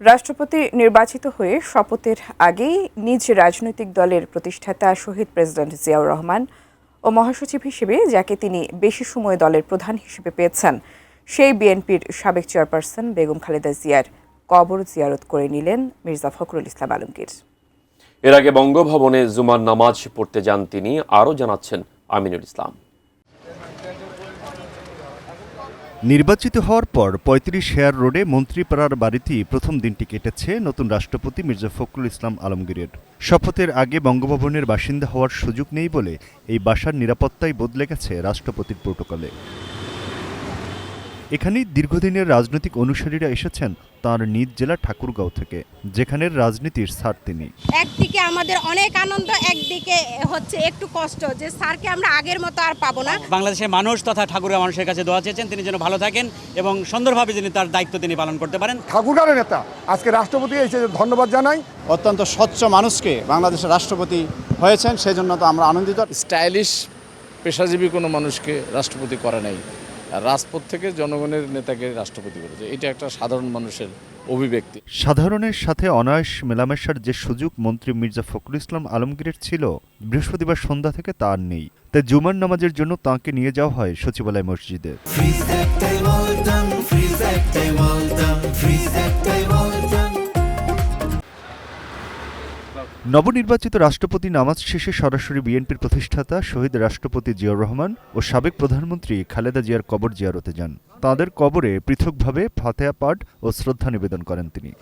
রাষ্ট্রপতি নির্বাচিত হয়ে শপথের আগেই নিজ রাজনৈতিক দলের প্রতিষ্ঠাতা শহীদ প্রেসিডেন্ট জিয়াউর রহমান ও মহাসচিব হিসেবে যাকে তিনি বেশি সময় দলের প্রধান হিসেবে পেয়েছেন সেই বিএনপির সাবেক চেয়ারপারসন বেগম খালেদা জিয়ার কবর জিয়ারত করে নিলেন মির্জা ফখরুল ইসলাম আলমগীর। এর আগে বঙ্গভবনে জুমার নামাজ পড়তে যান তিনি, আরও জানাচ্ছেন আমিনুল ইসলাম। নির্বাচিত হওয়ার পর ৩৫ হেয়ার রোডে মন্ত্রীপাড়ার বাড়িতেই প্রথম দিনটি কেটেছে নতুন রাষ্ট্রপতি মির্জা ফখরুল ইসলাম আলমগীরের। শপথের আগে বঙ্গভবনের বাসিন্দা হওয়ার সুযোগ নেই বলে এই বাসার নিরাপত্তাই বদলে গেছে রাষ্ট্রপতির প্রোটোকলে। এখানেই দীর্ঘদিনের রাজনৈতিক অনুসারীরা এসেছেন তাঁর নিজ জেলা ঠাকুরগাঁও থেকে, যেখানের রাজনীতির স্যার তিনি। একদিকে আমাদের অনেক আনন্দ, একদিকে হচ্ছে একটু কষ্ট যে স্যারকে আমরা আগের মতো আর পাবো না। বাংলাদেশের মানুষ তথা ঠাকুরগাঁও মানুষের কাছে দোয়া চেয়েছেন তিনি যেন ভালো থাকেন এবং সুন্দরভাবে যিনি তার দায়িত্ব তিনি পালন করতে পারেন। ঠাকুরগাঁওয়ের নেতা আজকে রাষ্ট্রপতি এসে ধন্যবাদ জানাই। অত্যন্ত স্বচ্ছ মানুষকে বাংলাদেশের রাষ্ট্রপতি হয়েছেন, সেজন্য তো আমরা আনন্দিত। স্টাইলিশ পেশাজীবী কোনো মানুষকে রাষ্ট্রপতি করে নাই, আর রাজপথ থেকে জনগণের নেতাকে রাষ্ট্রপতি করেছে। এটা একটা সাধারণ মানুষের অভিব্যক্তি। সাধারণের সাথে অনায়াস মেলামেশার যে সুযোগ মন্ত্রী মির্জা ফখরুল ইসলাম আলমগীরের ছিল, বৃহস্পতিবার সন্ধ্যা থেকে তা আর নেই। তাই জুমার নামাজের জন্য তাঁকে নিয়ে যাওয়া হয় সচিবালয় মসজিদে। নবনির্বাচিত রাষ্ট্রপতি নামাজ শেষে সরাসরি বিএনপির প্রতিষ্ঠাতা শহীদ রাষ্ট্রপতি জিয়াউর রহমান ও সাবেক প্রধানমন্ত্রী খালেদা জিয়ার কবর জিয়ারতে যান। তাঁদের কবরে পৃথকভাবে ফাতেহা পাঠ ও শ্রদ্ধা নিবেদন করেন তিনি।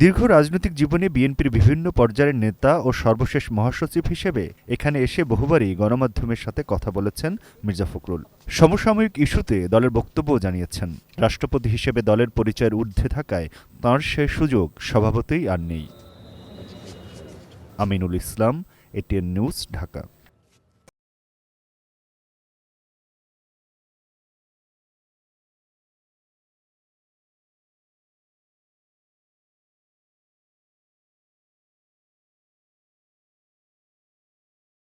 দীর্ঘ রাজনৈতিক জীবনে বিএনপির বিভিন্ন পর্যায়ের নেতা ও সর্বশেষ মহাসচিব হিসেবে এখানে এসে বহুবারই গণমাধ্যমের সাথে কথা বলেছেন মির্জা ফখরুল। সমসাময়িক ইস্যুতে দলের বক্তব্যও জানিয়েছেন। রাষ্ট্রপতি হিসেবে দলের পরিচয়ের ঊর্ধ্বে থাকায় তাঁর সে সুযোগ স্বভাবতই আর নেই। Aminul Islam, ATN news, Dhaka.